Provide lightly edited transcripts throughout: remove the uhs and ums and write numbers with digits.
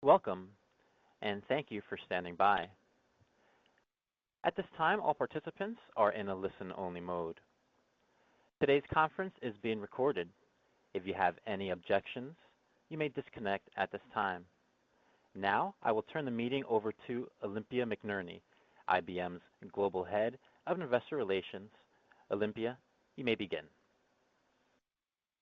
Welcome, and thank you for standing by. At this time, all participants are in a listen-only mode. Today's conference is being recorded. If you have any objections, you may disconnect at this time. Now, I will turn the meeting over to Olympia McNerney, IBM's Global Head of Investor Relations. Olympia, you may begin.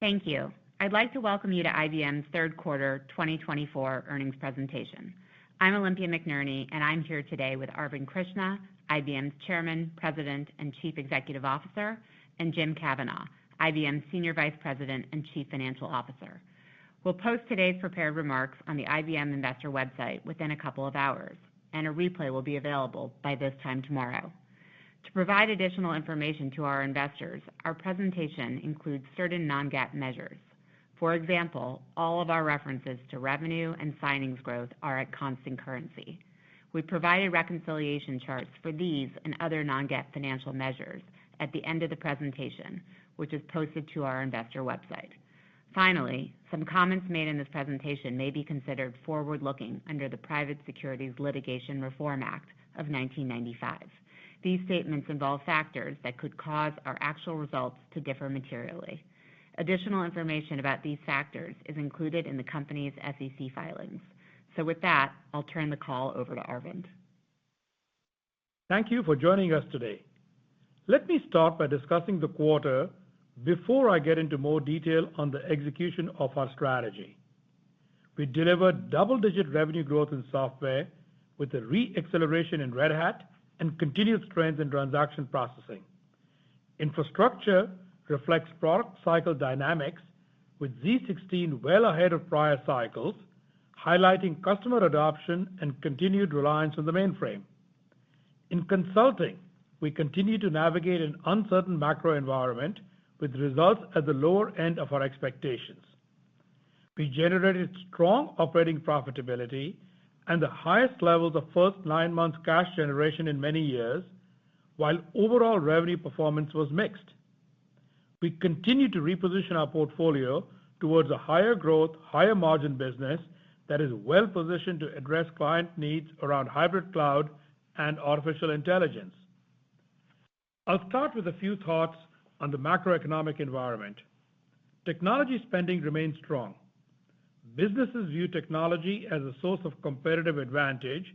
Thank you. I'd like to welcome you to IBM's third quarter 2024 earnings presentation. I'm Olympia McNerney, and I'm here today with Arvind Krishna, IBM's Chairman, President, and Chief Executive Officer, and Jim Kavanaugh, IBM's Senior Vice President and Chief Financial Officer. We'll post today's prepared remarks on the IBM investor website within a couple of hours, and a replay will be available by this time tomorrow. To provide additional information to our investors, our presentation includes certain non-GAAP measures. For example, all of our references to revenue and signings growth are at constant currency. We provided reconciliation charts for these and other non-GAAP financial measures at the end of the presentation, which is posted to our investor website. Finally, some comments made in this presentation may be considered forward-looking under the Private Securities Litigation Reform Act of 1995. These statements involve factors that could cause our actual results to differ materially. Additional information about these factors is included in the company's SEC filings. So with that, I'll turn the call over to Arvind. Thank you for joining us today. Let me start by discussing the quarter before I get into more detail on the execution of our strategy. We delivered double-digit revenue growth in software with a re-acceleration in Red Hat and continued strength in transaction processing. Infrastructure reflects product cycle dynamics, with z16 well ahead of prior cycles, highlighting customer adoption and continued reliance on the mainframe. In consulting, we continue to navigate an uncertain macro environment with results at the lower end of our expectations. We generated strong operating profitability and the highest levels of first 9 months cash generation in many years, while overall revenue performance was mixed. We continue to reposition our portfolio towards a higher growth, higher margin business that is well positioned to address client needs around hybrid cloud and artificial intelligence. I'll start with a few thoughts on the macroeconomic environment. Technology spending remains strong. Businesses view technology as a source of competitive advantage,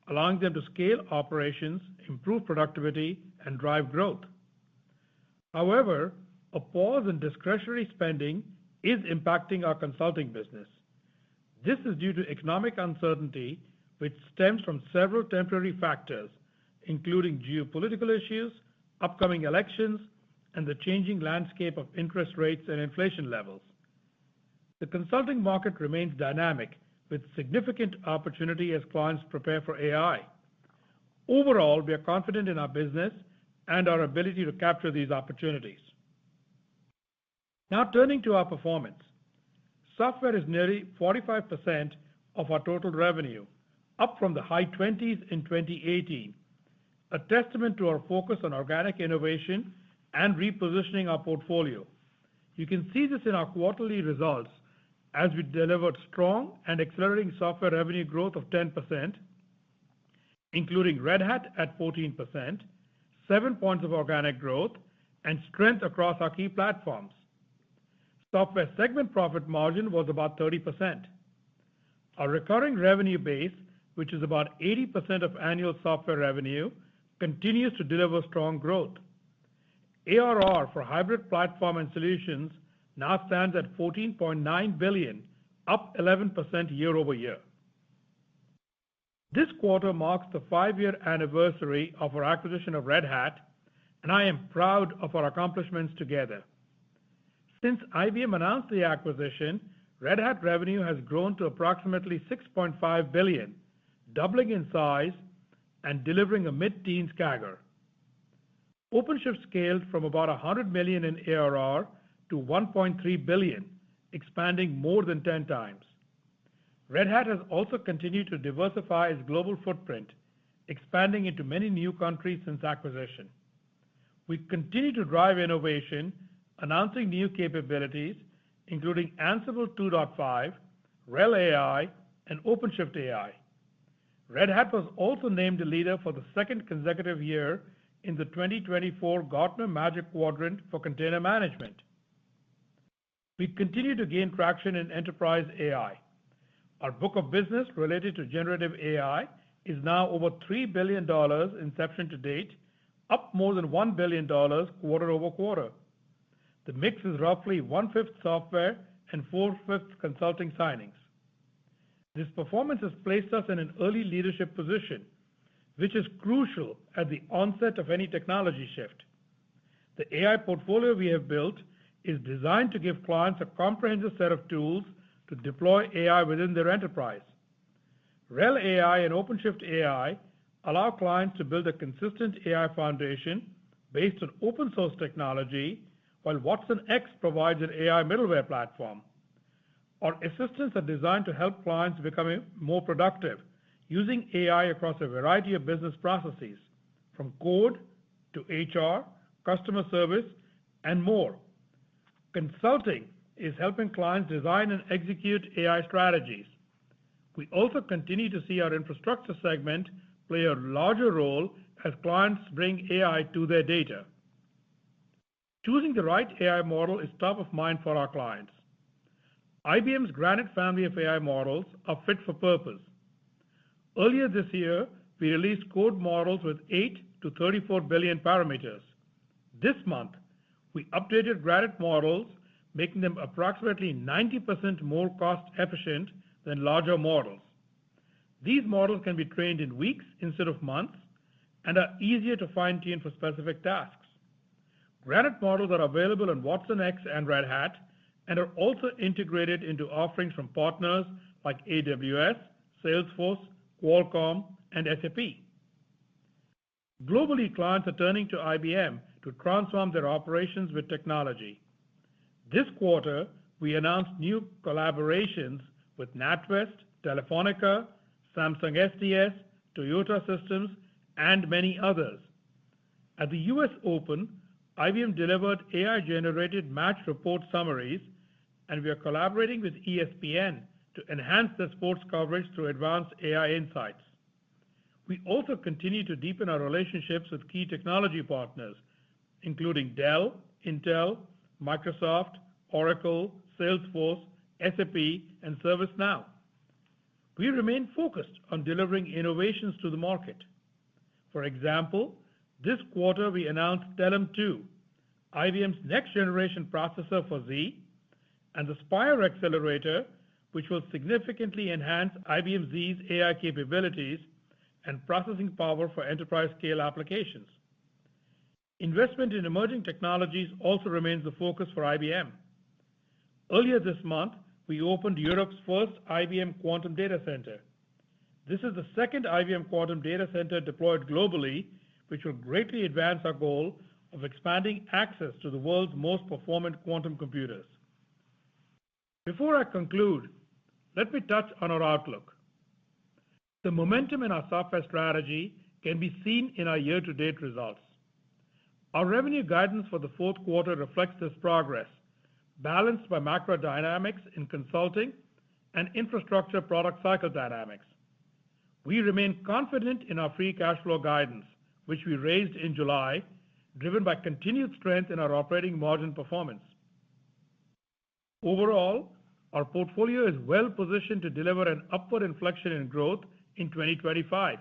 allowing them to scale operations, improve productivity, and drive growth. However, a pause in discretionary spending is impacting our consulting business. This is due to economic uncertainty, which stems from several temporary factors, including geopolitical issues, upcoming elections, and the changing landscape of interest rates and inflation levels. The consulting market remains dynamic, with significant opportunity as clients prepare for AI. Overall, we are confident in our business and our ability to capture these opportunities. Now turning to our performance. Software is nearly 45% of our total revenue, up from the high 20s in 2018, a testament to our focus on organic innovation and repositioning our portfolio. You can see this in our quarterly results as we delivered strong and accelerating software revenue growth of 10%, including Red Hat at 14%, 7 points of organic growth, and strength across our key platforms. Software segment profit margin was about 30%. Our recurring revenue base, which is about 80% of annual software revenue, continues to deliver strong growth. ARR for hybrid platform and solutions now stands at $14.9 billion, up 11% year over year. This quarter marks the 5-year anniversary of our acquisition of Red Hat, and I am proud of our accomplishments together. Since IBM announced the acquisition, Red Hat revenue has grown to approximately $6.5 billion, doubling in size and delivering a mid-teens CAGR. OpenShift scaled from about $100 million in ARR to $1.3 billion, expanding more than 10 times. Red Hat has also continued to diversify its global footprint, expanding into many new countries since acquisition. We continue to drive innovation, announcing new capabilities, including Ansible 2.5, RHEL AI, and OpenShift AI. Red Hat was also named a leader for the second consecutive year in the 2024 Gartner Magic Quadrant for Container Management. We continue to gain traction in enterprise AI. Our book of business related to generative AI is now over $3 billion inception to date, up more than $1 billion quarter over quarter. The mix is roughly 1/5 software and 4/5 consulting signings. This performance has placed us in an early leadership position, which is crucial at the onset of any technology shift. The AI portfolio we have built is designed to give clients a comprehensive set of tools to deploy AI within their enterprise. RHEL AI and OpenShift AI allow clients to build a consistent AI foundation based on open source technology, while watsonx provides an AI middleware platform. Our assistants are designed to help clients become more productive using AI across a variety of business processes, from code to HR, customer service, and more. Consulting is helping clients design and execute AI strategies. We also continue to see our infrastructure segment play a larger role as clients bring AI to their data. Choosing the right AI model is top of mind for our clients. IBM's Granite family of AI models are fit for purpose. Earlier this year, we released code models with 8 to 34 billion parameters. This month, we updated Granite models, making them approximately 90% more cost efficient than larger models. These models can be trained in weeks instead of months and are easier to fine-tune for specific tasks. Granite models are available on watsonx and Red Hat and are also integrated into offerings from partners like AWS, Salesforce, Qualcomm, and SAP. Globally, clients are turning to IBM to transform their operations with technology. This quarter, we announced new collaborations with NatWest, Telefonica, Samsung SDS, Toyota Systems, and many others. At the US Open, IBM delivered AI-generated match report summaries, and we are collaborating with ESPN to enhance their sports coverage through advanced AI insights. We also continue to deepen our relationships with key technology partners, including Dell, Intel, Microsoft, Oracle, Salesforce, SAP, and ServiceNow. We remain focused on delivering innovations to the market. For example, this quarter we announced Telum 2, IBM's next-generation processor for Z, and the Spire Accelerator, which will significantly enhance IBM Z's AI capabilities and processing power for enterprise-scale applications. Investment in emerging technologies also remains the focus for IBM. Earlier this month, we opened Europe's first IBM Quantum Data Center. This is the second IBM Quantum Data Center deployed globally, which will greatly advance our goal of expanding access to the world's most performant quantum computers. Before I conclude, let me touch on our outlook. The momentum in our software strategy can be seen in our year-to-date results. Our revenue guidance for the fourth quarter reflects this progress, balanced by macro dynamics in consulting and infrastructure product cycle dynamics. We remain confident in our free cash flow guidance, which we raised in July, driven by continued strength in our operating margin performance. Overall, our portfolio is well positioned to deliver an upward inflection in growth in 2025.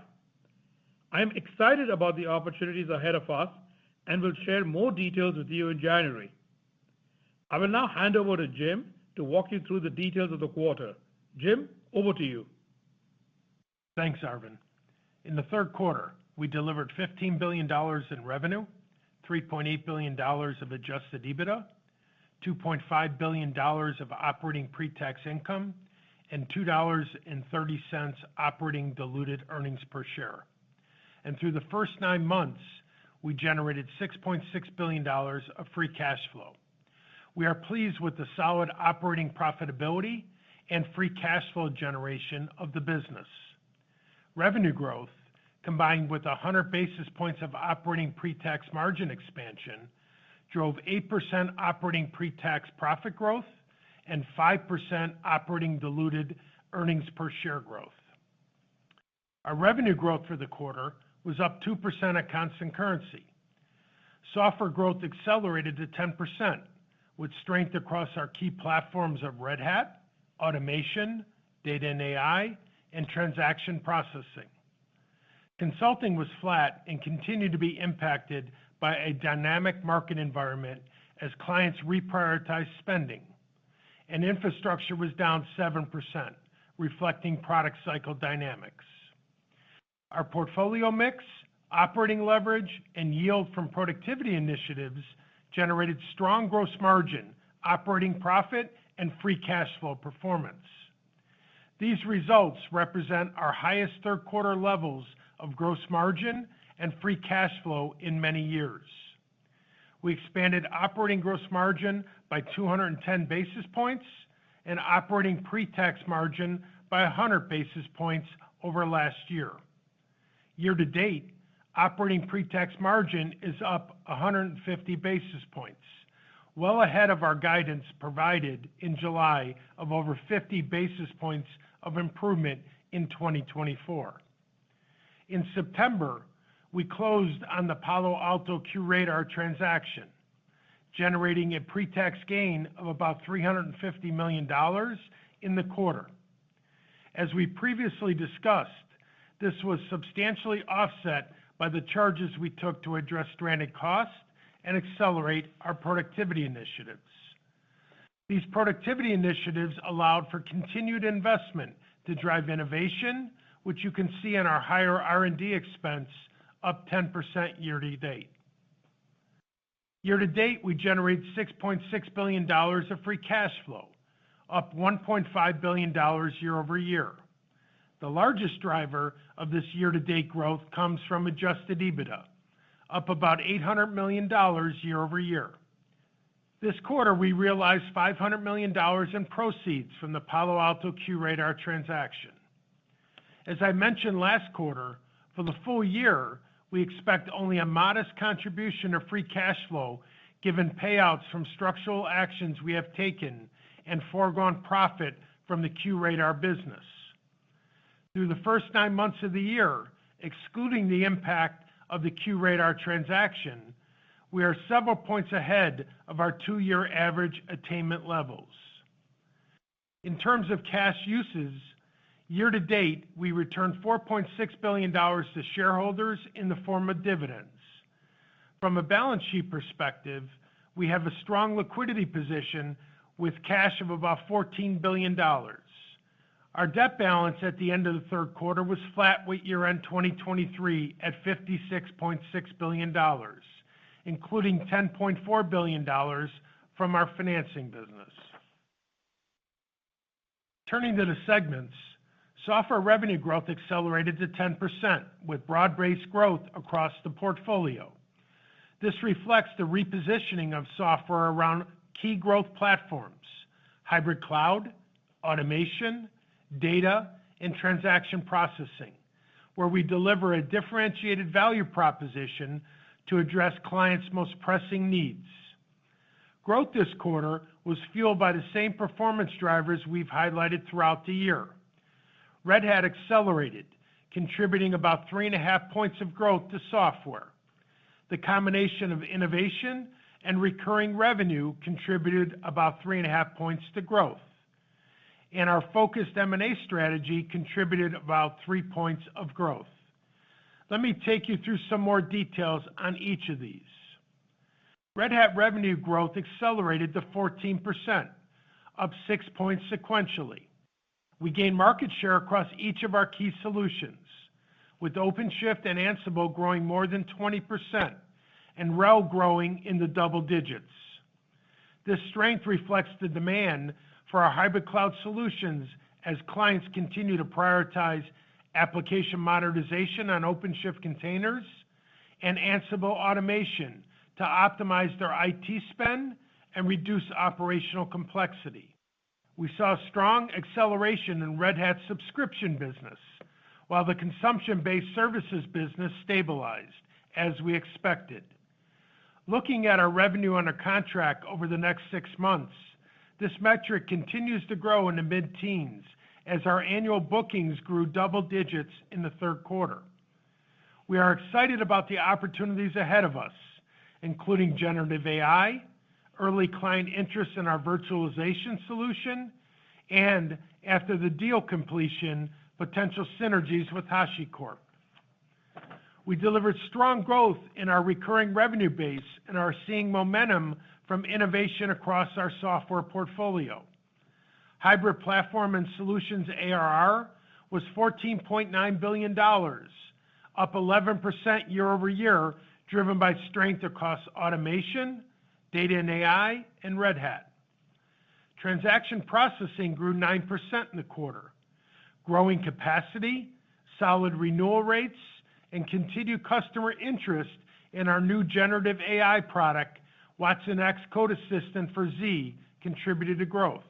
I am excited about the opportunities ahead of us and will share more details with you in January. I will now hand over to Jim to walk you through the details of the quarter. Jim, over to you. Thanks, Arvind. In the third quarter, we delivered $15 billion in revenue, $3.8 billion of adjusted EBITDA, $2.5 billion of operating pre-tax income, and $2.30 operating diluted earnings per share. And through the first 9 months, we generated $6.6 billion of free cash flow. We are pleased with the solid operating profitability and free cash flow generation of the business. Revenue growth, combined with 100 basis points of operating pre-tax margin expansion, drove 8% operating pre-tax profit growth and 5% operating diluted earnings per share growth. Our revenue growth for the quarter was up 2% at constant currency. Software growth accelerated to 10%, with strength across our key platforms of Red Hat, automation, data and AI, and transaction processing. Consulting was flat and continued to be impacted by a dynamic market environment as clients reprioritized spending, and infrastructure was down 7%, reflecting product cycle dynamics. Our portfolio mix, operating leverage, and yield from productivity initiatives generated strong gross margin, operating profit, and free cash flow performance. These results represent our highest third quarter levels of gross margin and free cash flow in many years. We expanded operating gross margin by 210 basis points and operating pre-tax margin by 100 basis points over last year. Year to date, operating pre-tax margin is up 150 basis points, well ahead of our guidance provided in July of over 50 basis points of improvement in 2024. In September, we closed on the Palo Alto QRadar transaction, generating a pre-tax gain of about $350 million in the quarter. As we previously discussed, this was substantially offset by the charges we took to address stranded costs and accelerate our productivity initiatives. These productivity initiatives allowed for continued investment to drive innovation, which you can see in our higher R&D expense, up 10% year to date. Year to date, we generated $6.6 billion of free cash flow, up $1.5 billion year over year. The largest driver of this year-to-date growth comes from adjusted EBITDA, up about $800 million year over year. This quarter, we realized $500 million in proceeds from the Palo Alto QRadar transaction. As I mentioned last quarter, for the full year, we expect only a modest contribution of free cash flow given payouts from structural actions we have taken and foregone profit from the QRadar business. Through the first 9 months of the year, excluding the impact of the QRadar transaction, we are several points ahead of our 2-year average attainment levels. In terms of cash uses, year to date, we returned $4.6 billion to shareholders in the form of dividends. From a balance sheet perspective, we have a strong liquidity position with cash of about $14 billion. Our debt balance at the end of the third quarter was flat with year-end 2023 at $56.6 billion, including $10.4 billion from our financing business. Turning to the segments, software revenue growth accelerated to 10% with broad-based growth across the portfolio. This reflects the repositioning of software around key growth platforms, hybrid cloud, automation, data, and transaction processing, where we deliver a differentiated value proposition to address clients' most pressing needs. Growth this quarter was fueled by the same performance drivers we've highlighted throughout the year. Red Hat accelerated, contributing about 3.5 points of growth to software. The combination of innovation and recurring revenue contributed about 3.5 points to growth. And our focused M&A strategy contributed about 3 points of growth. Let me take you through some more details on each of these. Red Hat revenue growth accelerated to 14%, up 6 points sequentially. We gained market share across each of our key solutions, with OpenShift and Ansible growing more than 20% and RHEL growing in the double digits. This strength reflects the demand for our hybrid cloud solutions as clients continue to prioritize application modernization on OpenShift containers and Ansible automation to optimize their IT spend and reduce operational complexity. We saw strong acceleration in Red Hat's subscription business, while the consumption-based services business stabilized, as we expected. Looking at our revenue under contract over the next 6 months, this metric continues to grow in the mid-teens as our annual bookings grew double digits in the third quarter. We are excited about the opportunities ahead of us, including generative AI, early client interest in our virtualization solution, and, after the deal completion, potential synergies with HashiCorp. We delivered strong growth in our recurring revenue base and are seeing momentum from innovation across our software portfolio. Hybrid Platform and Solutions ARR was $14.9 billion, up 11% year over year, driven by strength across automation, data and AI, and Red Hat. Transaction processing grew 9% in the quarter. Growing capacity, solid renewal rates, and continued customer interest in our new generative AI product, watsonx Code Assistant for Z, contributed to growth.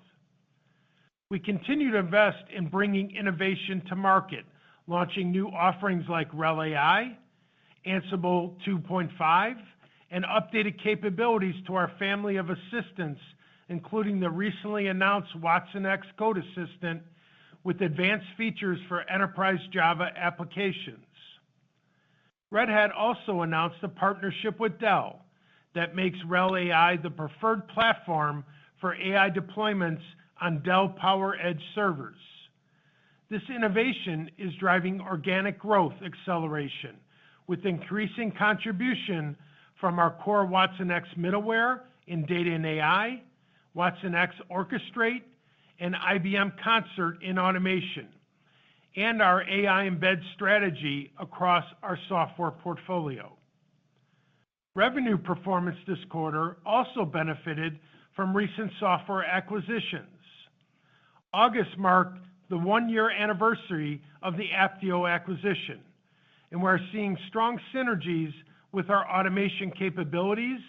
We continue to invest in bringing innovation to market, launching new offerings like RHEL AI, Ansible 2.5, and updated capabilities to our family of assistants, including the recently announced watsonx Code Assistant with advanced features for enterprise Java applications. Red Hat also announced a partnership with Dell that makes RHEL AI the preferred platform for AI deployments on Dell PowerEdge servers. This innovation is driving organic growth acceleration, with increasing contribution from our core watsonx middleware in data and AI, watsonx Orchestrate, and IBM Concert in automation, and our AI embed strategy across our software portfolio. Revenue performance this quarter also benefited from recent software acquisitions. August marked the one-year anniversary of the Apptio acquisition, and we're seeing strong synergies with our automation capabilities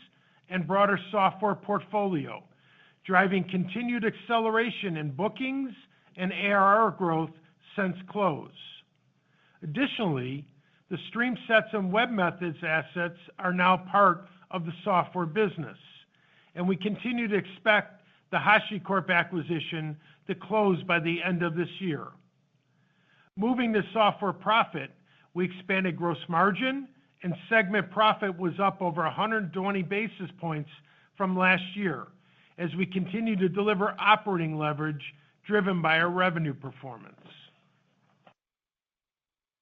and broader software portfolio, driving continued acceleration in bookings and ARR growth since close. Additionally, the StreamSets and webMethods assets are now part of the software business, and we continue to expect the HashiCorp acquisition to close by the end of this year. Moving to software profit, we expanded gross margin, and segment profit was up over 120 basis points from last year, as we continue to deliver operating leverage driven by our revenue performance.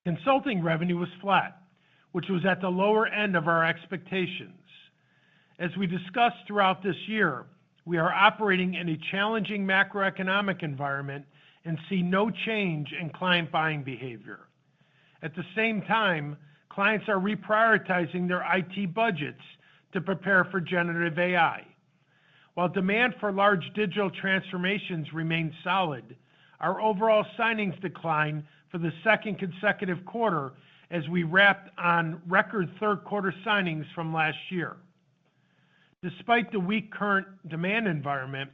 Consulting revenue was flat, which was at the lower end of our expectations. As we discussed throughout this year, we are operating in a challenging macroeconomic environment and see no change in client buying behavior. At the same time, clients are reprioritizing their IT budgets to prepare for generative AI. While demand for large digital transformations remains solid, our overall signings declined for the second consecutive quarter as we wrapped on record third quarter signings from last year. Despite the weak current demand environment,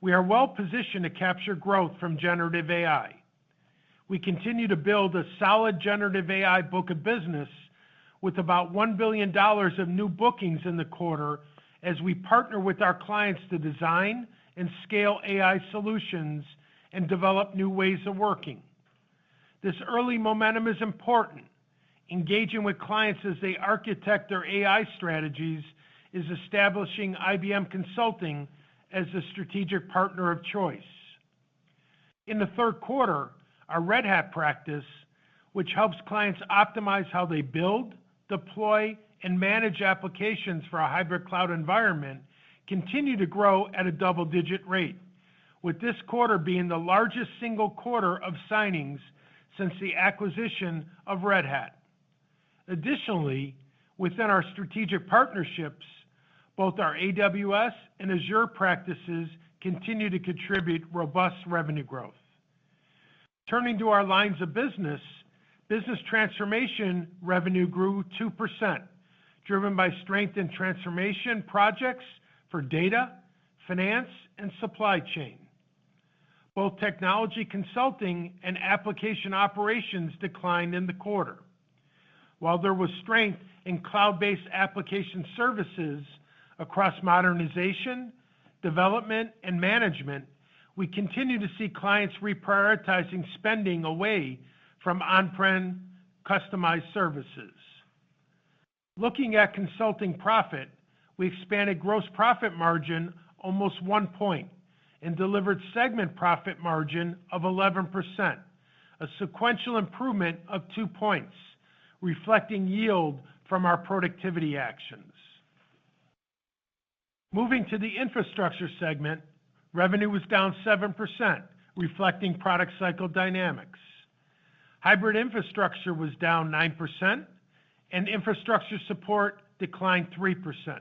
we are well positioned to capture growth from generative AI. We continue to build a solid generative AI book of business with about $1 billion of new bookings in the quarter as we partner with our clients to design and scale AI solutions and develop new ways of working. This early momentum is important. Engaging with clients as they architect their AI strategies is establishing IBM Consulting as a strategic partner of choice. In the third quarter, our Red Hat practice, which helps clients optimize how they build, deploy, and manage applications for a hybrid cloud environment, continued to grow at a double-digit rate, with this quarter being the largest single quarter of signings since the acquisition of Red Hat. Additionally, within our strategic partnerships, both our AWS and Azure practices continue to contribute robust revenue growth. Turning to our lines of business, business transformation revenue grew 2%, driven by strength in transformation projects for data, finance, and supply chain. Both technology consulting and application operations declined in the quarter. While there was strength in cloud-based application services across modernization, development, and management, we continue to see clients reprioritizing spending away from on-prem customized services. Looking at consulting profit, we expanded gross profit margin almost 1 point and delivered segment profit margin of 11%, a sequential improvement of 2 points, reflecting yield from our productivity actions. Moving to the infrastructure segment, revenue was down 7%, reflecting product cycle dynamics. Hybrid infrastructure was down 9%, and infrastructure support declined 3%.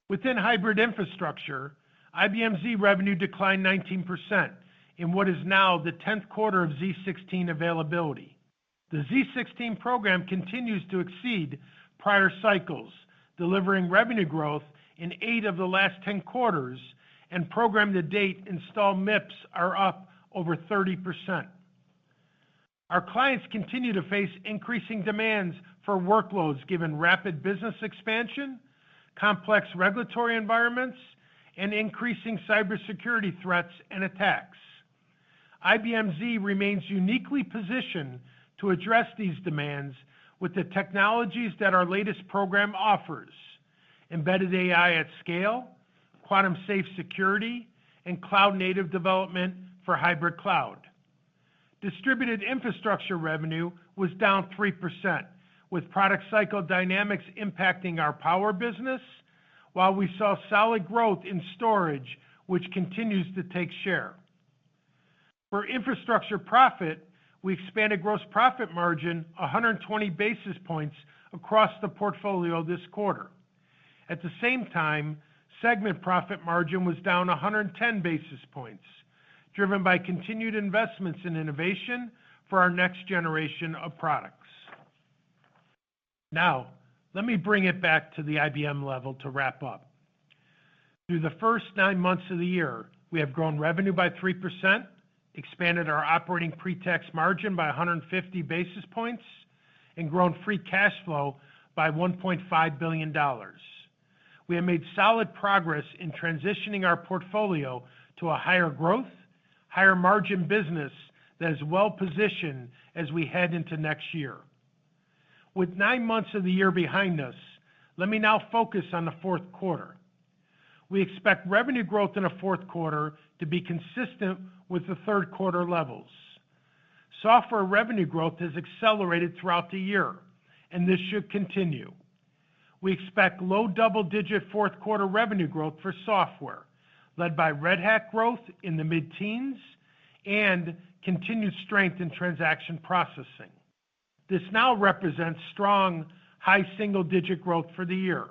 Within hybrid infrastructure, IBM Z revenue declined 19% in what is now the 10th quarter of Z16 availability. The Z16 program continues to exceed prior cycles, delivering revenue growth in 8 of the last 10 quarters, and program-to-date installed MIPS are up over 30%. Our clients continue to face increasing demands for workloads given rapid business expansion, complex regulatory environments, and increasing cybersecurity threats and attacks. IBM Z remains uniquely positioned to address these demands with the technologies that our latest program offers: embedded AI at scale, quantum safe security, and cloud-native development for hybrid cloud. Distributed infrastructure revenue was down 3%, with product cycle dynamics impacting our power business, while we saw solid growth in storage, which continues to take share. For infrastructure profit, we expanded gross profit margin 120 basis points across the portfolio this quarter. At the same time, segment profit margin was down 110 basis points, driven by continued investments in innovation for our next generation of products. Now, let me bring it back to the IBM level to wrap up. Through the first 9 months of the year, we have grown revenue by 3%, expanded our operating pre-tax margin by 150 basis points, and grown free cash flow by $1.5 billion. We have made solid progress in transitioning our portfolio to a higher growth, higher margin business that is well positioned as we head into next year. With 9 months of the year behind us, let me now focus on the fourth quarter. We expect revenue growth in the fourth quarter to be consistent with the third quarter levels. Software revenue growth has accelerated throughout the year, and this should continue. We expect low double-digit fourth quarter revenue growth for software, led by Red Hat growth in the mid-teens and continued strength in transaction processing. This now represents strong high single-digit growth for the year.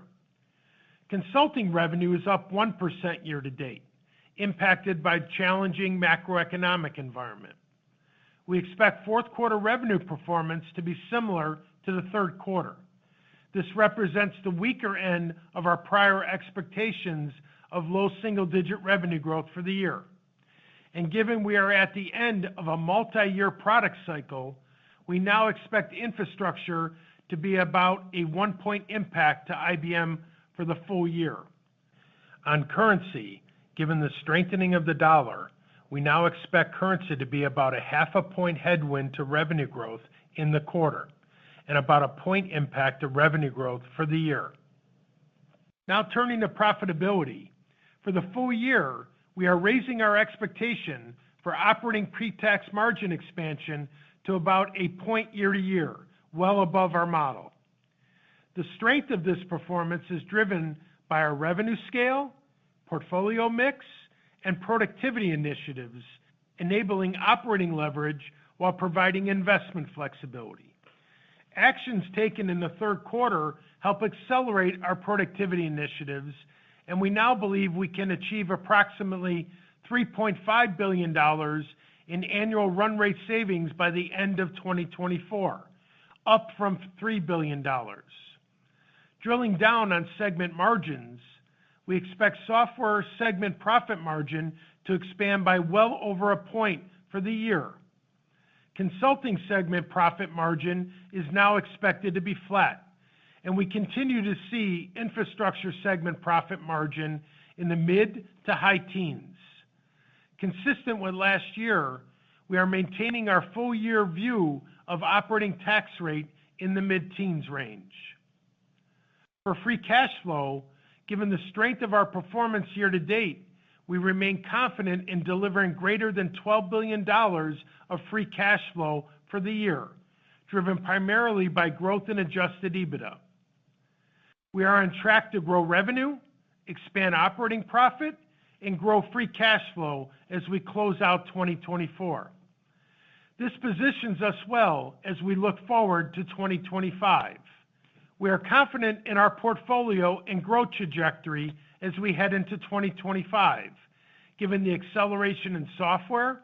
Consulting revenue is up 1% year to date, impacted by challenging macroeconomic environment. We expect fourth quarter revenue performance to be similar to the third quarter. This represents the weaker end of our prior expectations of low single-digit revenue growth for the year. And given we are at the end of a multi-year product cycle, we now expect infrastructure to be about a 1-point impact to IBM for the full year. On currency, given the strengthening of the dollar, we now expect currency to be about a 0.5 point headwind to revenue growth in the quarter, and about a point impact to revenue growth for the year. Now turning to profitability. For the full year, we are raising our expectation for operating pre-tax margin expansion to about a point year to year, well above our model. The strength of this performance is driven by our revenue scale, portfolio mix, and productivity initiatives, enabling operating leverage while providing investment flexibility. Actions taken in the third quarter help accelerate our productivity initiatives, and we now believe we can achieve approximately $3.5 billion in annual run rate savings by the end of 2024, up from $3 billion. Drilling down on segment margins, we expect software segment profit margin to expand by well over a point for the year. Consulting segment profit margin is now expected to be flat, and we continue to see infrastructure segment profit margin in the mid to high teens. Consistent with last year, we are maintaining our full-year view of operating tax rate in the mid-teens range. For free cash flow, given the strength of our performance year to date, we remain confident in delivering greater than $12 billion of free cash flow for the year, driven primarily by growth in adjusted EBITDA. We are on track to grow revenue, expand operating profit, and grow free cash flow as we close out 2024. This positions us well as we look forward to 2025. We are confident in our portfolio and growth trajectory as we head into 2025, given the acceleration in software,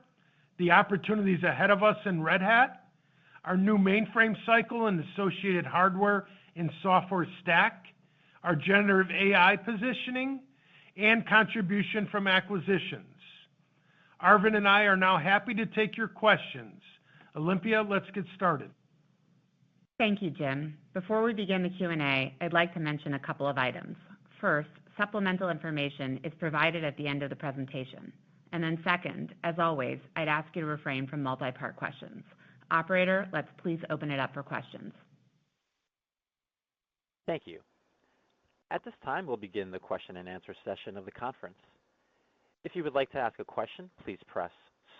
the opportunities ahead of us in Red Hat, our new mainframe cycle and associated hardware and software stack, our generative AI positioning, and contribution from acquisitions. Arvind and I are now happy to take your questions. Olympia, let's get started. Thank you, Jim. Before we begin the Q&A, I'd like to mention a couple of items. First, supplemental information is provided at the end of the presentation. And then second, as always, I'd ask you to refrain from multi-part questions. Operator, let's please open it up for questions. Thank you. At this time, we'll begin the question and answer session of the conference. If you would like to ask a question, please press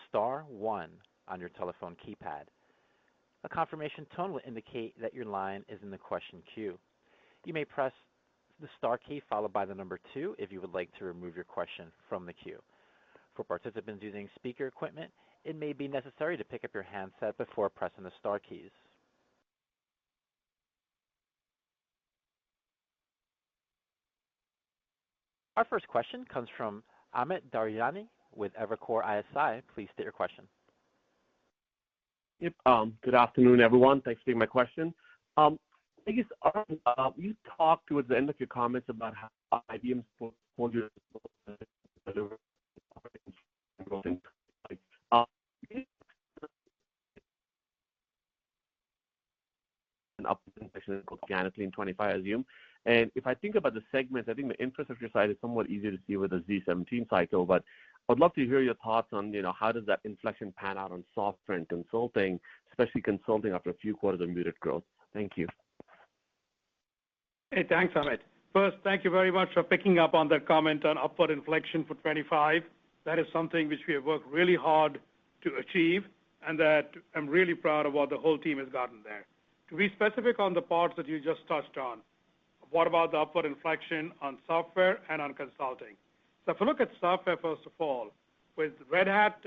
star one on your telephone keypad. A confirmation tone will indicate that your line is in the question queue. You may press the star key followed by the number 2 if you would like to remove your question from the queue. For participants using speaker equipment, it may be necessary to pick up your handset before pressing the star keys. Our first question comes from Amit Daryanani with Evercore ISI. Please state your question. Yep. Good afternoon, everyone. Thanks for taking my question. I guess you talked towards the end of your comments about how IBM's portfolio up organically in 25, I assume. And if I think about the segments, I think the infrastructure side is somewhat easier to see with the Z17 cycle, but I'd love to hear your thoughts on, how does that inflection pan out on software and consulting, especially consulting after a few quarters of muted growth. Thank you. Hey, thanks, Amit. First, thank you very much for picking up on that comment on upward inflection for 25. That is something which we have worked really hard to achieve, and that I'm really proud of what the whole team has gotten there. To be specific on the parts that you just touched on, what about the upward inflection on software and on consulting? So if we look at software, first of all, with Red Hat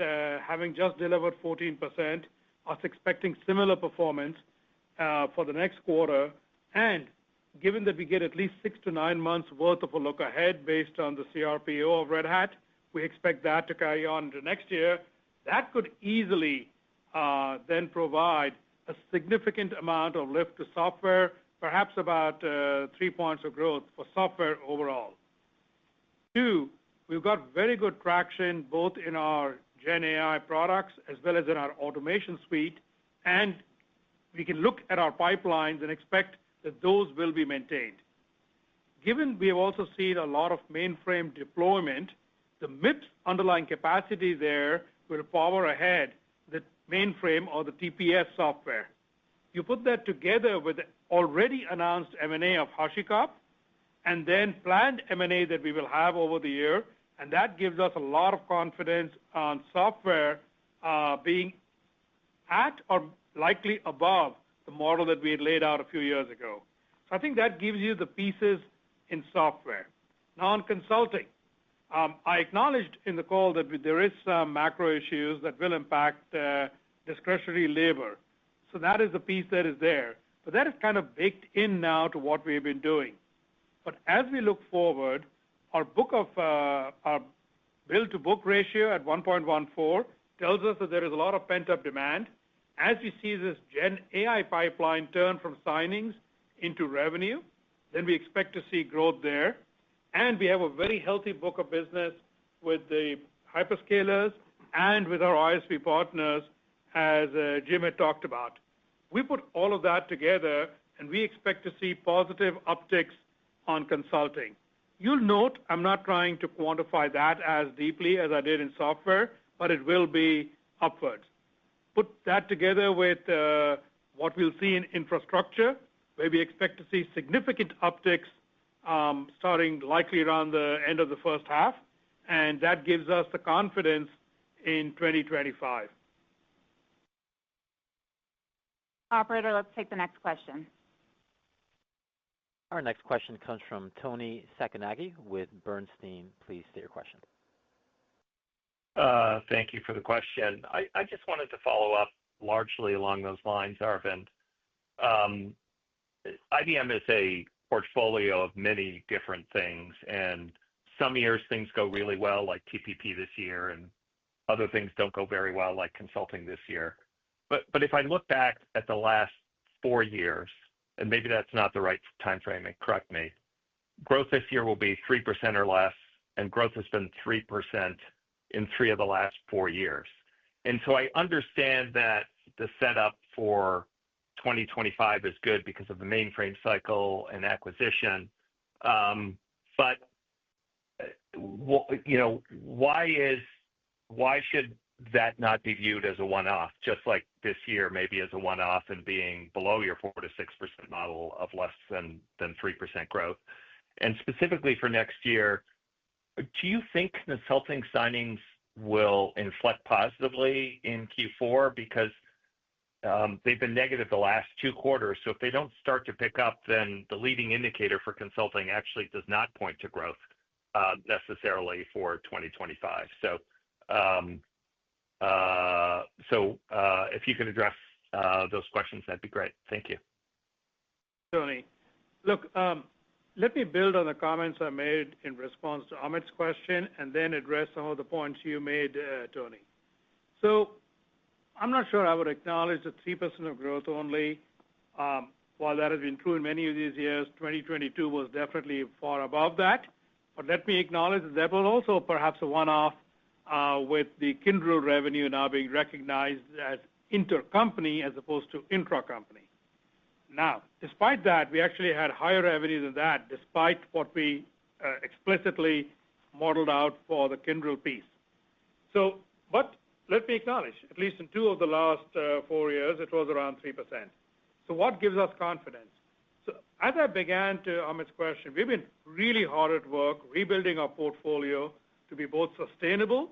having just delivered 14%, us expecting similar performance for the next quarter, and given that we get at least 6 to 9 months worth of a look ahead based on the CRPO of Red Hat, we expect that to carry on into next year. That could easily then provide a significant amount of lift to software, perhaps about 3 points of growth for software overall. 2, we've got very good traction both in our Gen AI products as well as in our automation suite, and we can look at our pipelines and expect that those will be maintained. Given we have also seen a lot of mainframe deployment, the MIPS underlying capacity there will power ahead the mainframe or the TPS software. You put that together with the already announced M&A of HashiCorp and then planned M&A that we will have over the year, and that gives us a lot of confidence on software being at or likely above the model that we had laid out a few years ago. So I think that gives you the pieces in software. Now on consulting, I acknowledged in the call that there is some macro issues that will impact discretionary labor. So that is the piece that is there. But that is kind of baked in now to what we've been doing. But as we look forward, our bill-to-book ratio at 1.14 tells us that there is a lot of pent-up demand. As we see this Gen AI pipeline turn from signings into revenue, then we expect to see growth there. And we have a very healthy book of business with the hyperscalers and with our ISV partners, as Jim had talked about. We put all of that together, and we expect to see positive upticks on consulting. You'll note I'm not trying to quantify that as deeply as I did in software, but it will be upwards. Put that together with what we'll see in infrastructure, where we expect to see significant upticks starting likely around the end of the first half, and that gives us the confidence in 2025. Operator, let's take the next question. Our next question comes from Tony Sacconaghi with Bernstein. Please state your question. Thank you for the question. I just wanted to follow up largely along those lines, Arvind. IBM is a portfolio of many different things, and some years things go really well, like TPP this year, and other things don't go very well, like consulting this year. But if I look back at the last 4 years, and maybe that's not the right time frame, and correct me, growth this year will be 3% or less, and growth has been 3% in 3 of the last 4 years. And so I understand that the setup for 2025 is good because of the mainframe cycle and acquisition. But why should that not be viewed as a one-off, just like this year maybe as a one-off and being below your 4 to 6% model of less than 3% growth? And specifically for next year, do you think consulting signings will inflect positively in Q4? Because they've been negative the last 2 quarters. So if they don't start to pick up, then the leading indicator for consulting actually does not point to growth necessarily for 2025. So if you could address those questions, that'd be great. Thank you. Tony, look, let me build on the comments I made in response to Amit's question and then address some of the points you made, Tony. So I'm not sure I would acknowledge the 3% of growth only. While that has been true in many of these years, 2022 was definitely far above that. But let me acknowledge that was also perhaps a one-off with the Kyndryl revenue now being recognized as intercompany as opposed to intracompany. Now, despite that, we actually had higher revenue than that, despite what we explicitly modeled out for the Kyndryl piece. So, but let me acknowledge, at least in 2 of the last 4 years, it was around 3%. So what gives us confidence? So as I began to Amit's question, we've been really hard at work rebuilding our portfolio to be both sustainable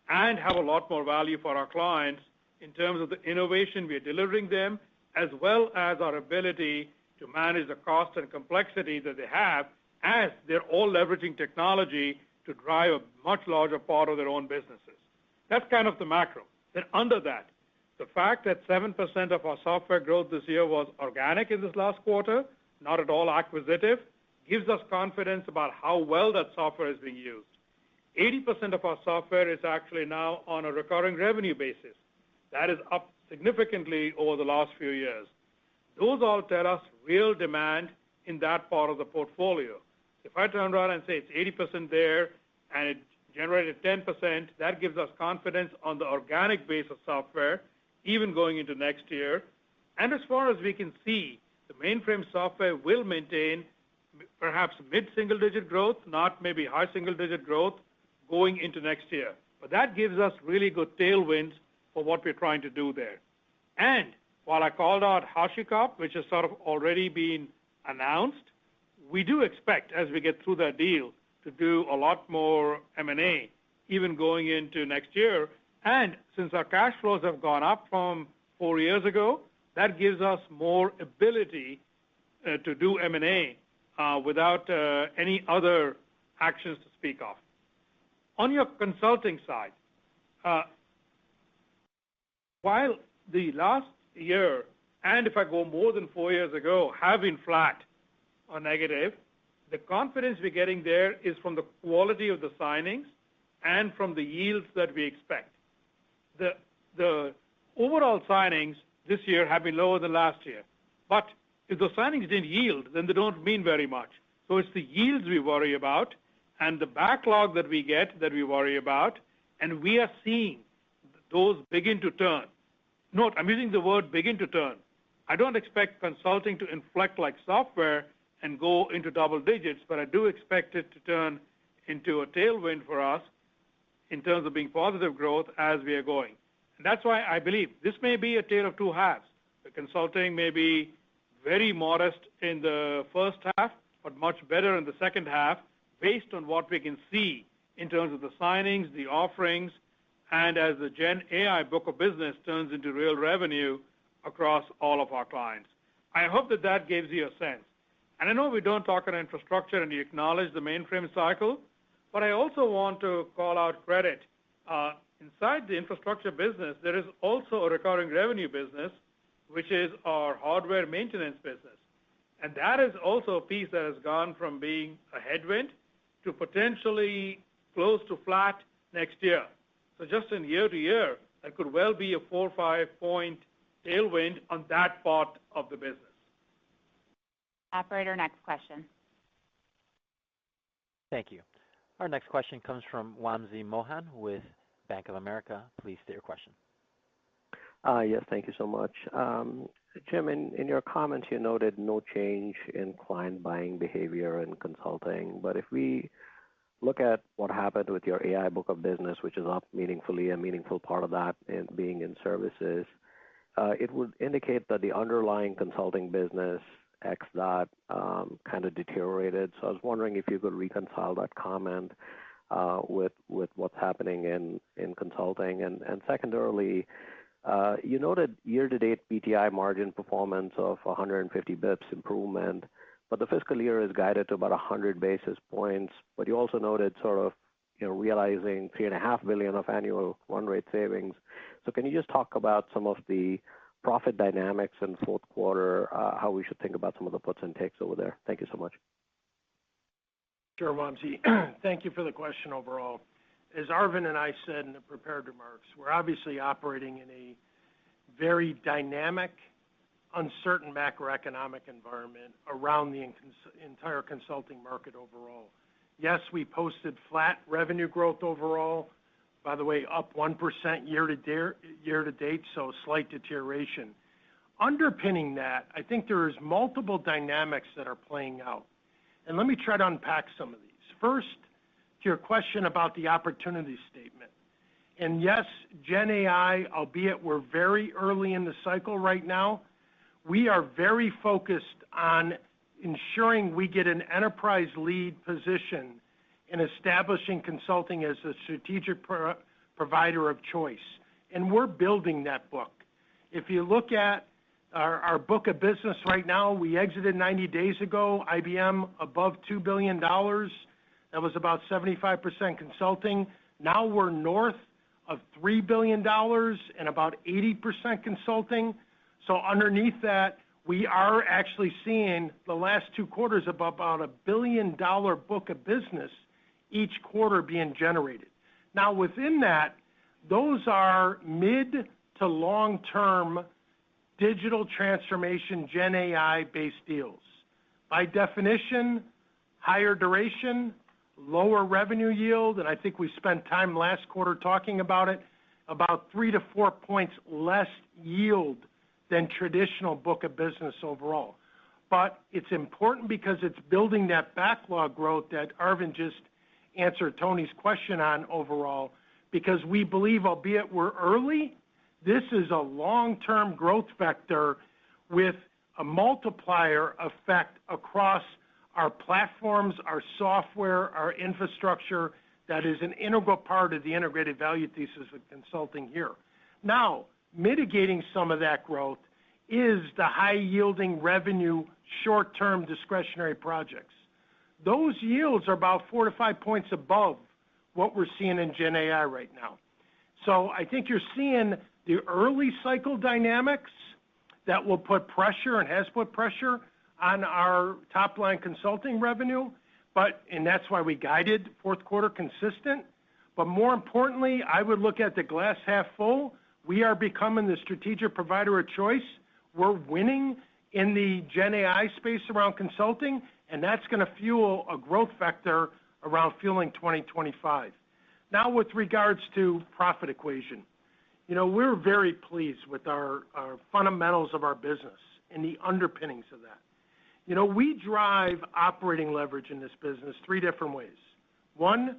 and have a lot more value for our clients in terms of the innovation we are delivering them, as well as our ability to manage the cost and complexity that they have as they're all leveraging technology to drive a much larger part of their own businesses. That's kind of the macro. Then under that, the fact that 7% of our software growth this year was organic in this last quarter, not at all acquisitive, gives us confidence about how well that software is being used. 80% of our software is actually now on a recurring revenue basis. That is up significantly over the last few years. Those all tell us real demand in that part of the portfolio. If I turn around and say it's 80% there and it generated 10%, that gives us confidence on the organic base of software, even going into next year. And as far as we can see, the mainframe software will maintain perhaps mid-single-digit growth, not maybe high single-digit growth going into next year. But that gives us really good tailwinds for what we're trying to do there. And while I called out HashiCorp, which has sort of already been announced, we do expect, as we get through that deal, to do a lot more M&A, even going into next year. And since our cash flows have gone up from 4 years ago, that gives us more ability to do M&A without any other actions to speak of. On your consulting side, while the last year, and if I go more than 4 years ago, have been flat or negative, the confidence we're getting there is from the quality of the signings and from the yields that we expect. The overall signings this year have been lower than last year. But if the signings didn't yield, then they don't mean very much. So it's the yields we worry about and the backlog that we get that we worry about, and we are seeing those begin to turn. Note, I'm using the word begin to turn. I don't expect consulting to inflect like software and go into double digits, but I do expect it to turn into a tailwind for us in terms of being positive growth as we are going. And that's why I believe this may be a tale of two halves. The consulting may be very modest in the first half, but much better in the second half based on what we can see in terms of the signings, the offerings, and as the Gen AI book of business turns into real revenue across all of our clients. I hope that that gives you a sense. And I know we don't talk on infrastructure and you acknowledge the mainframe cycle, but I also want to call out credit. Inside the infrastructure business, there is also a recurring revenue business, which is our hardware maintenance business. And that is also a piece that has gone from being a headwind to potentially close to flat next year. So just in year to year, that could well be a 4 or 5 point tailwind on that part of the business. Operator, next question. Thank you. Our next question comes from Wamsi Mohan with Bank of America. Please state your question. Yes, thank you so much. Jim, in your comments, you noted no change in client buying behavior and consulting. But if we look at what happened with your AI book of business, which is up meaningfully, a meaningful part of that being in services, it would indicate that the underlying consulting business, X that, kind of deteriorated. So I was wondering if you could reconcile that comment with what's happening in consulting. And secondarily, you noted year-to-date PTI margin performance of 150 basis points improvement, but the fiscal year is guided to about 100 basis points. But you also noted sort of realizing $3.5 billion of annual run rate savings. So can you just talk about some of the profit dynamics in fourth quarter, how we should think about some of the puts and takes over there? Thank you so much. Sure, Wamsi. Thank you for the question overall. As Arvind and I said in the prepared remarks, we're obviously operating in a very dynamic, uncertain macroeconomic environment around the entire consulting market overall. Yes, we posted flat revenue growth overall. By the way, up 1% year to date, so slight deterioration. Underpinning that, I think there is multiple dynamics that are playing out. And let me try to unpack some of these. First, to your question about the opportunity statement. And yes, Gen AI, albeit we're very early in the cycle right now, we are very focused on ensuring we get an enterprise lead position in establishing consulting as a strategic provider of choice. And we're building that book. If you look at our book of business right now, we exited 90 days ago, IBM above $2 billion. That was about 75% consulting. Now we're north of $3 billion and about 80% consulting. So underneath that, we are actually seeing the last 2 quarters of about $1 billion book of business each quarter being generated. Now within that, those are mid to long-term digital transformation Gen AI-based deals. By definition, higher duration, lower revenue yield, and I think we spent time last quarter talking about it, about 3 to 4 points less yield than traditional book of business overall. But it's important because it's building that backlog growth that Arvind just answered Tony's question on overall, because we believe, albeit we're early, this is a long-term growth vector with a multiplier effect across our platforms, our software, our infrastructure, that is an integral part of the integrated value thesis of consulting here. Now, mitigating some of that growth is the high-yielding revenue, short-term discretionary projects. Those yields are about 4 to 5 points above what we're seeing in Gen AI right now. So I think you're seeing the early cycle dynamics that will put pressure and has put pressure on our top-line consulting revenue, and that's why we guided fourth quarter consistent. But more importantly, I would look at the glass half full. We are becoming the strategic provider of choice. We're winning in the Gen AI space around consulting, and that's going to fuel a growth vector around fueling 2025. Now, with regards to profit equation, we're very pleased with our fundamentals of our business and the underpinnings of that. We drive operating leverage in this business 3 different ways. One,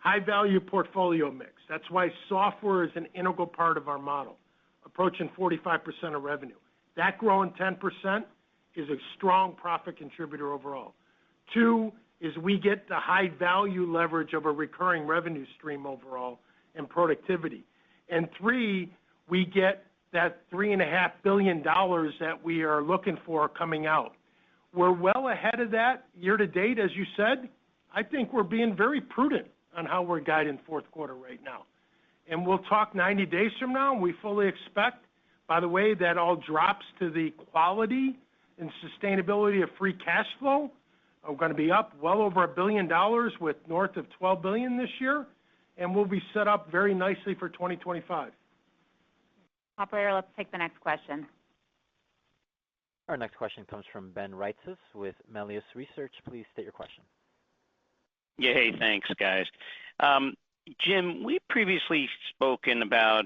High-value portfolio mix. That's why software is an integral part of our model, approaching 45% of revenue. That growing 10% is a strong profit contributor overall. 2 is we get the high-value leverage of a recurring revenue stream overall and productivity. And 3, we get that $3.5 billion that we are looking for coming out. We're well ahead of that year to date, as you said. I think we're being very prudent on how we're guiding fourth quarter right now. And we'll talk 90 days from now, and we fully expect, by the way, that all drops to the quality and sustainability of free cash flow. We're going to be up well over $1 billion with north of $12 billion this year, and we'll be set up very nicely for 2025. Operator, let's take the next question. Our next question comes from Ben Reitzes with Melius Research. Please state your question. Yeah, hey, thanks, guys. Jim, we previously spoken about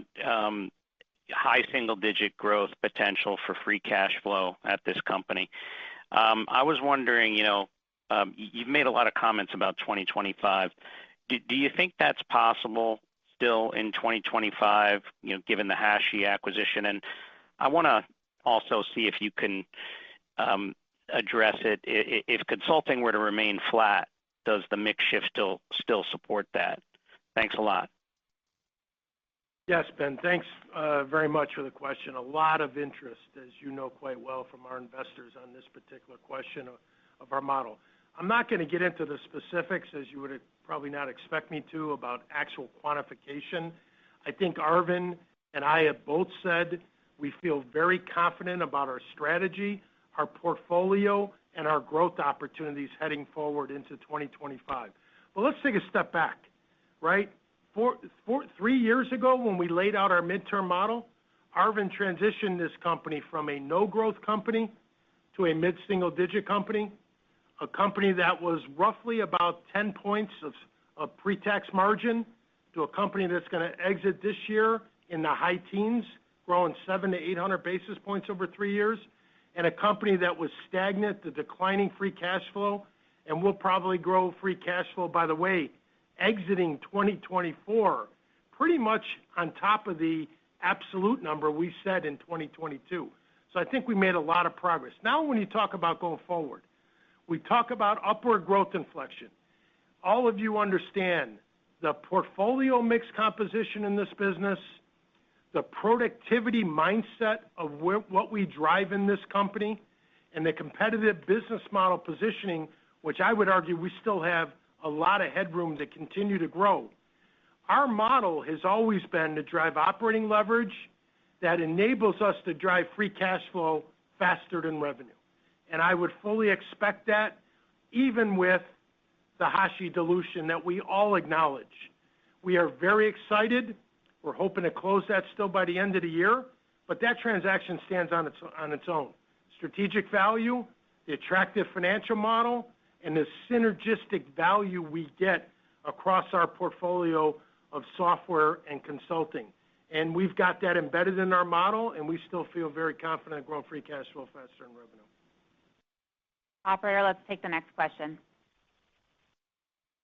high single-digit growth potential for free cash flow at this company. I was wondering, you've made a lot of comments about 2025. Do you think that's possible still in 2025, given the Hashi acquisition? And I want to also see if you can address it. If consulting were to remain flat, does the mix shift still support that? Thanks a lot. Yes, Ben, thanks very much for the question. A lot of interest, as you know quite well, from our investors on this particular question of our model. I'm not going to get into the specifics, as you would probably not expect me to, about actual quantification. I think Arvind and I have both said we feel very confident about our strategy, our portfolio, and our growth opportunities heading forward into 2025. But let's take a step back, right? 3 years ago, when we laid out our midterm model, Arvind transitioned this company from a no-growth company to a mid-single-digit company, a company that was roughly about 10 points of pre-tax margin, to a company that's going to exit this year in the high teens, growing 700 to 800 basis points over 3 years, and a company that was stagnant, the declining free cash flow, and will probably grow free cash flow, by the way, exiting 2024, pretty much on top of the absolute number we set in 2022. So I think we made a lot of progress. Now when you talk about going forward, we talk about upward growth inflection. All of you understand the portfolio mix composition in this business, the productivity mindset of what we drive in this company, and the competitive business model positioning, which I would argue we still have a lot of headroom to continue to grow. Our model has always been to drive operating leverage that enables us to drive free cash flow faster than revenue. And I would fully expect that even with the Hashi dilution that we all acknowledge. We are very excited. We're hoping to close that still by the end of the year, but that transaction stands on its own. Strategic value, the attractive financial model, and the synergistic value we get across our portfolio of software and consulting. And we've got that embedded in our model, and we still feel very confident growing free cash flow faster than revenue. Operator, let's take the next question.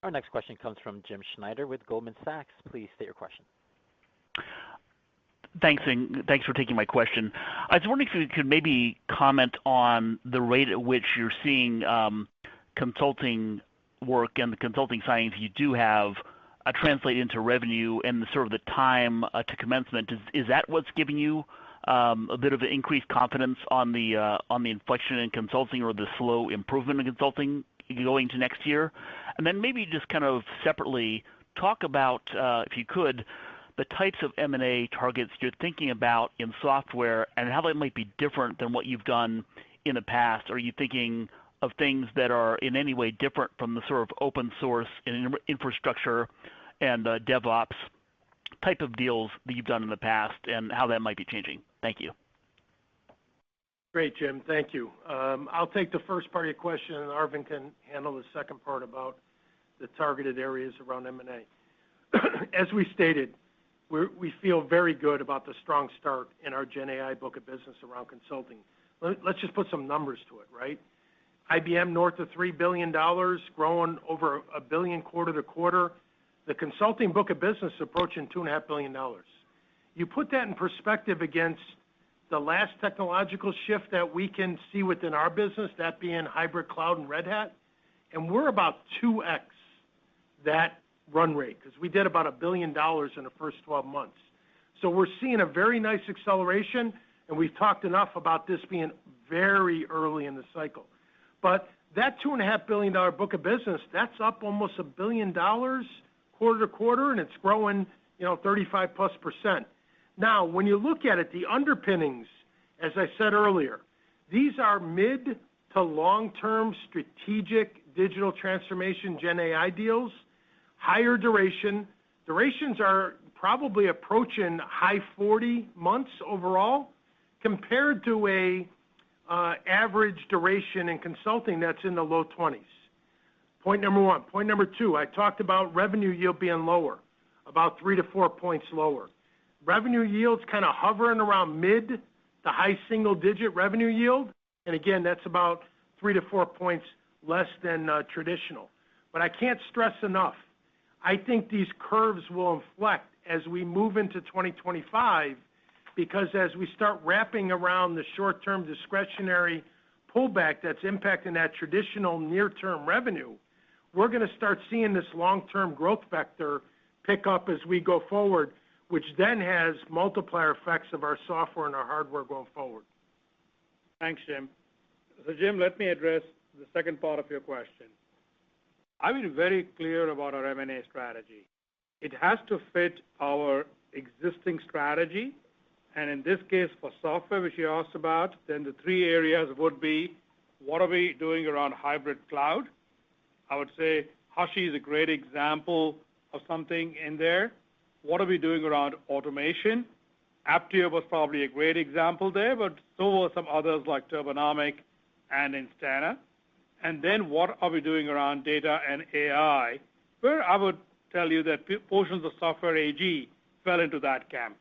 Our next question comes from Jim Schneider with Goldman Sachs. Please state your question. Thanks, and thanks for taking my question. I was wondering if you could maybe comment on the rate at which you're seeing consulting work and the consulting signings you do have translate into revenue and the sort of the time to commencement. Is that what's giving you a bit of an increased confidence on the inflection in consulting or the slow improvement in consulting going to next year? And then maybe just kind of separately talk about, if you could, the types of M&A targets you're thinking about in software and how that might be different than what you've done in the past. Are you thinking of things that are in any way different from the sort of open source and infrastructure and DevOps type of deals that you've done in the past and how that might be changing? Thank you. Great, Jim. Thank you. I'll take the first part of your question, and Arvind can handle the second part about the targeted areas around M&A. As we stated, we feel very good about the strong start in our Gen AI book of business around consulting. Let's just put some numbers to it, right? IBM north of $3 billion, growing over $1 billion quarter to quarter. The consulting book of business approaching $2.5 billion. You put that in perspective against the last technological shift that we can see within our business, that being hybrid cloud and Red Hat, and we're about 2x that run rate because we did about $1 billion in the first 12 months. So we're seeing a very nice acceleration, and we've talked enough about this being very early in the cycle. But that $2.5 billion book of business, that's up almost $1 billion quarter to quarter, and it's growing, 35+%. Now, when you look at it, the underpinnings, as I said earlier, these are mid to long-term strategic digital transformation Gen AI deals, higher duration. Durations are probably approaching high 40 months overall compared to a average duration in consulting that's in the low 20s. Point number one. Point number two, I talked about revenue yield being lower, about 3 to 4 points lower. Revenue yields kind of hovering around mid to high single-digit revenue yield, and again, that's about 3 to 4 points less than traditional. But I can't stress enough, I think these curves will inflect as we move into 2025 because as we start wrapping around the short-term discretionary pullback that's impacting that traditional near-term revenue, we're going to start seeing this long-term growth vector pick up as we go forward, which then has multiplier effects of our software and our hardware going forward. Thanks, Jim. So, Jim, let me address the second part of your question. I've been very clear about our M&A strategy. It has to fit our existing strategy, and in this case, for software, which you asked about, then the three areas would be, what are we doing around hybrid cloud? I would say Hashi is a great example of something in there. What are we doing around automation? Apptio was probably a great example there, but so were some others like Turbonomic and Instana. And then what are we doing around data and AI, where I would tell you that portions of software AG fell into that camp.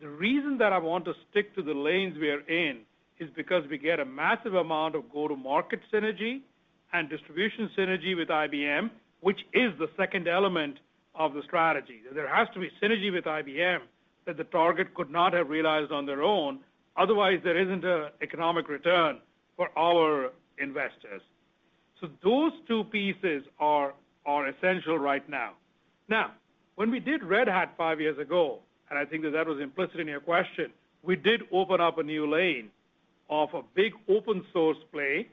The reason that I want to stick to the lanes we are in is because we get a massive amount of go-to-market synergy and distribution synergy with IBM, which is the second element of the strategy. There has to be synergy with IBM that the target could not have realized on their own. Otherwise, there isn't an economic return for our investors. So those two pieces are essential right now. Now, when we did Red Hat 5 years ago, and I think that was implicit in your question, we did open up a new lane of a big open source play,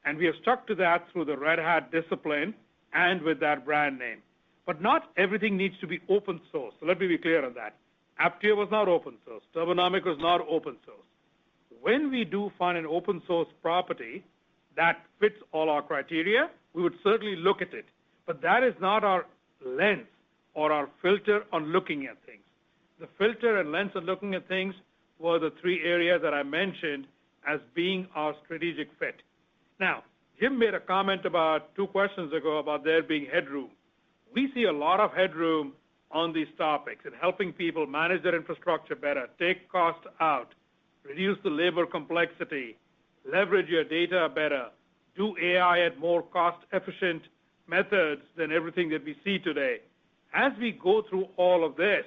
and we have stuck to that through the Red Hat discipline and with that brand name. But not everything needs to be open source. So let me be clear on that. Apptio was not open source. Turbonomic was not open source. When we do find an open source property that fits all our criteria, we would certainly look at it. But that is not our lens or our filter on looking at things. The filter and lens on looking at things were the three areas that I mentioned as being our strategic fit. Now, Jim made a comment about 2 questions ago about there being headroom. We see a lot of headroom on these topics and helping people manage their infrastructure better, take cost out, reduce the labor complexity, leverage your data better, do AI at more cost-efficient methods than everything that we see today. As we go through all of this,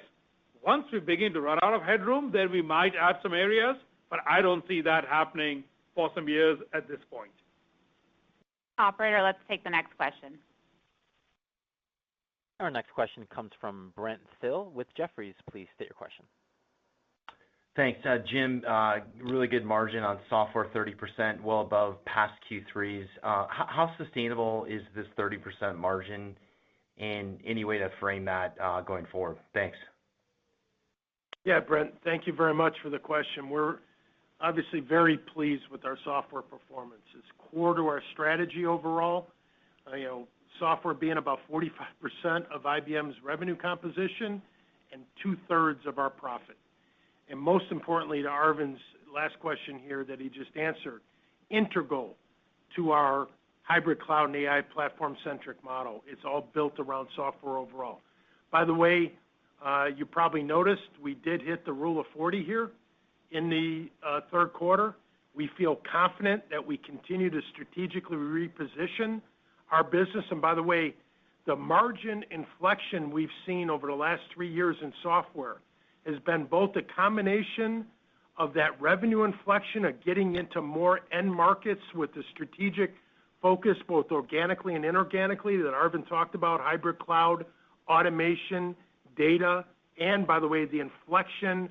once we begin to run out of headroom, then we might add some areas, but I don't see that happening for some years at this point. Operator, let's take the next question. Our next question comes from Brent Thill with Jefferies. Please state your question. Thanks. Jim, really good margin on software, 30%, well above past Q3s. How sustainable is this 30% margin, and any way to frame that going forward? Thanks. Yeah, Brent, thank you very much for the question. We're obviously very pleased with our software performance. It's core to our strategy overall. Software being about 45% of IBM's revenue composition and 2/3 of our profit. And most importantly, to Arvind's last question here that he just answered, integral to our hybrid cloud and AI platform-centric model. It's all built around software overall. By the way, you probably noticed we did hit the rule of 40 here in the third quarter. We feel confident that we continue to strategically reposition our business. And by the way, the margin inflection we've seen over the last 3 years in software has been both a combination of that revenue inflection of getting into more end markets with the strategic focus, both organically and inorganically, that Arvind talked about, hybrid cloud, automation, data, and by the way, the inflection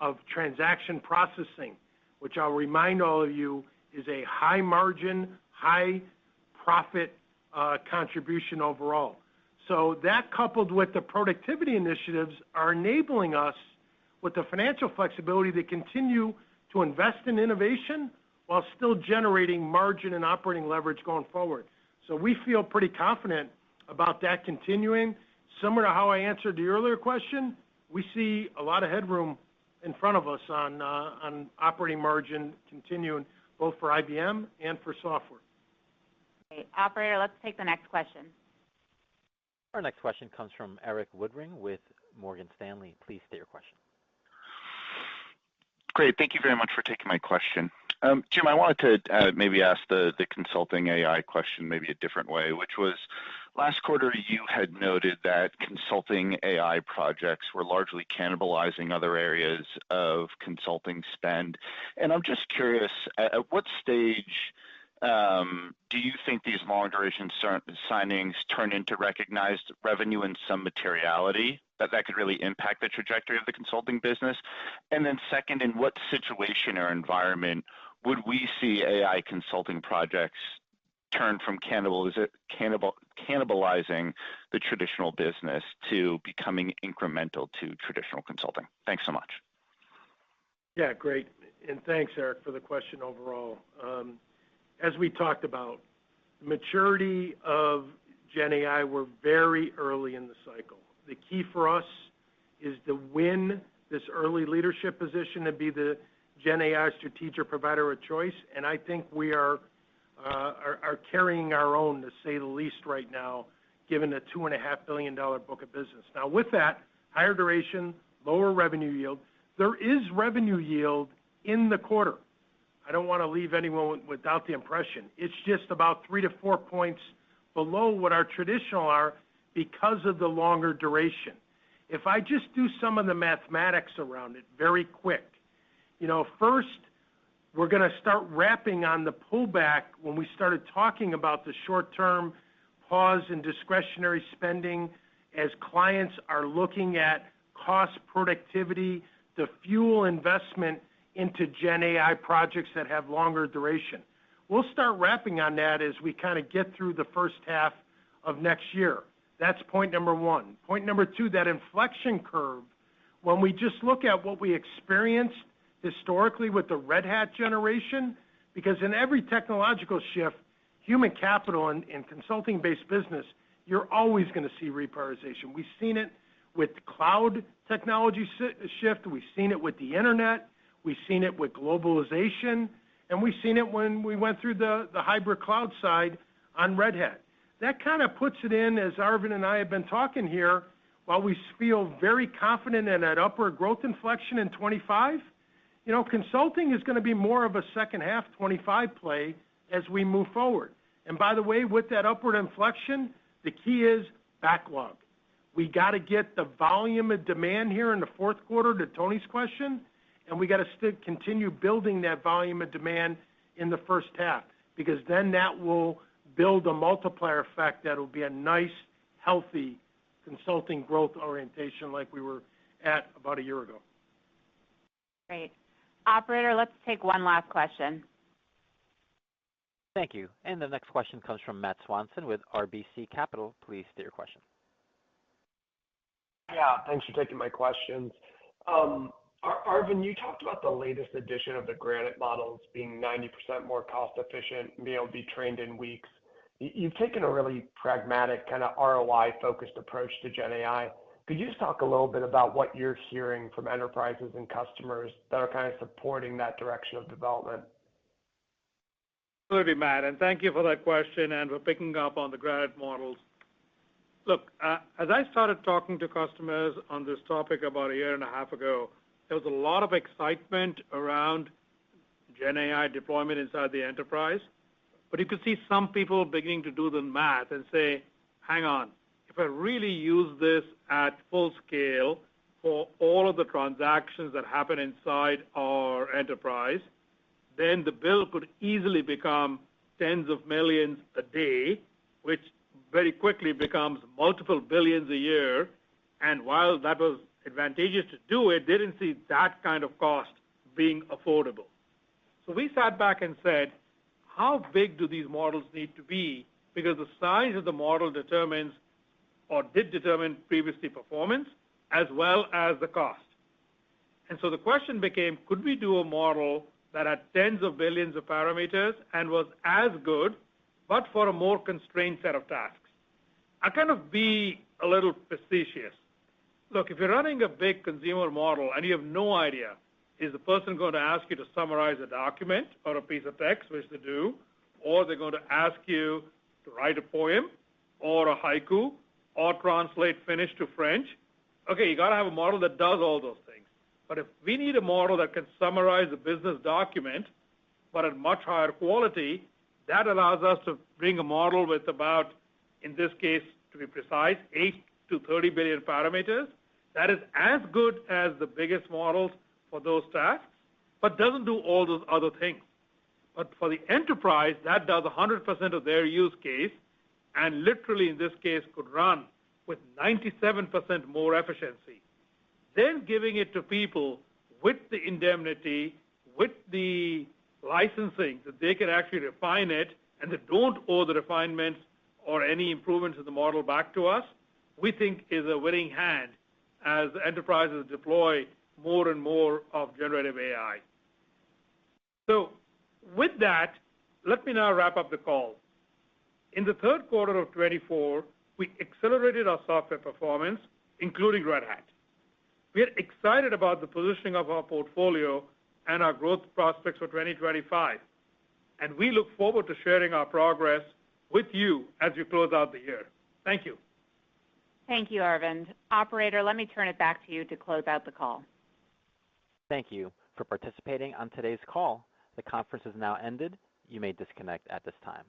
of transaction processing, which I'll remind all of you is a high margin, high profit contribution overall. So that coupled with the productivity initiatives are enabling us with the financial flexibility to continue to invest in innovation while still generating margin and operating leverage going forward. So we feel pretty confident about that continuing. Similar to how I answered the earlier question, we see a lot of headroom in front of us on operating margin continuing both for IBM and for software. Okay, operator, let's take the next question. Our next question comes from Eric Woodring with Morgan Stanley. Please state your question. Great. Thank you very much for taking my question. Jim, I wanted to maybe ask the consulting AI question maybe a different way, which was last quarter you had noted that consulting AI projects were largely cannibalizing other areas of consulting spend. And I'm just curious, at what stage do you think these long duration signings turn into recognized revenue in some materiality that could really impact the trajectory of the consulting business? And then second, in what situation or environment would we see AI consulting projects turn from cannibalizing the traditional business to becoming incremental to traditional consulting? Thanks so much. Yeah, great. And thanks, Eric, for the question overall. As we talked about, the maturity of Gen AI, we're very early in the cycle. The key for us is to win this early leadership position and be the Gen AI strategic provider of choice. And I think we are carrying our own, to say the least, right now, given a $2.5 billion book of business. Now, with that, higher duration, lower revenue yield, there is revenue yield in the quarter. I don't want to leave anyone without the impression. It's just about 3 to 4 points below what our traditional are because of the longer duration. If I just do some of the mathematics around it very quick, first, we're going to start wrapping on the pullback when we started talking about the short-term pause in discretionary spending as clients are looking at cost productivity to fuel investment into Gen AI projects that have longer duration. We'll start wrapping on that as we kind of get through the first half of next year. That's point number one. Point number two, that inflection curve, when we just look at what we experienced historically with the Red Hat generation, because in every technological shift, human capital and consulting-based business, you're always going to see reprioritization. We've seen it with cloud technology shift. We've seen it with the internet. We've seen it with globalization. And we've seen it when we went through the hybrid cloud side on Red Hat. That kind of puts it in, as Arvind and I have been talking here, while we feel very confident in that upward growth inflection in 25, consulting is going to be more of a second half 25 play as we move forward. And by the way, with that upward inflection, the key is backlog. We got to get the volume of demand here in the fourth quarter, to Tony's question, and we got to continue building that volume of demand in the first half, because then that will build a multiplier effect that will be a nice, healthy consulting growth orientation like we were at about a year ago. Great. Operator, let's take one last question. Thank you. And the next question comes from Matt Swanson with RBC Capital. Please state your question. Yeah, thanks for taking my questions. Arvind, you talked about the latest edition of the Granite models being 90% more cost efficient and being able to be trained in weeks. You've taken a really pragmatic kind of ROI-focused approach to Gen AI. Could you just talk a little bit about what you're hearing from enterprises and customers that are kind of supporting that direction of development? Absolutely, Matt, and thank you for that question and for picking up on the Granite models. Look, as I started talking to customers on this topic about a year and a half ago, there was a lot of excitement around Gen AI deployment inside the enterprise. But you could see some people beginning to do the math and say, hang on, if I really use this at full scale for all of the transactions that happen inside our enterprise, then the bill could easily become tens of millions a day, which very quickly becomes multiple billions a year. And while that was advantageous to do it, they didn't see that kind of cost being affordable. So we sat back and said, how big do these models need to be? Because the size of the model determines or did determine previously performance as well as the cost. And so the question became, could we do a model that had tens of billions of parameters and was as good, but for a more constrained set of tasks? I'll kind of be a little facetious. Look, if you're running a big consumer model and you have no idea, is the person going to ask you to summarize a document or a piece of text, which they do, or they're going to ask you to write a poem or a haiku or translate Finnish to French? Okay, you got to have a model that does all those things. But if we need a model that can summarize a business document, but at much higher quality, that allows us to bring a model with about, in this case, to be precise, 8 to 30 billion parameters. That is as good as the biggest models for those tasks, but doesn't do all those other things. But for the enterprise, that does 100% of their use case, and literally in this case could run with 97% more efficiency. Then giving it to people with the indemnity, with the licensing, that they can actually refine it, and they don't owe the refinements or any improvements in the model back to us, we think is a winning hand as enterprises deploy more and more of generative AI. So with that, let me now wrap up the call. In the third quarter of 24, we accelerated our software performance, including Red Hat. We are excited about the positioning of our portfolio and our growth prospects for 2025. And we look forward to sharing our progress with you as we close out the year. Thank you. Thank you, Arvind. Operator, let me turn it back to you to close out the call. Thank you for participating on today's call. The conference is now ended. You may disconnect at this time.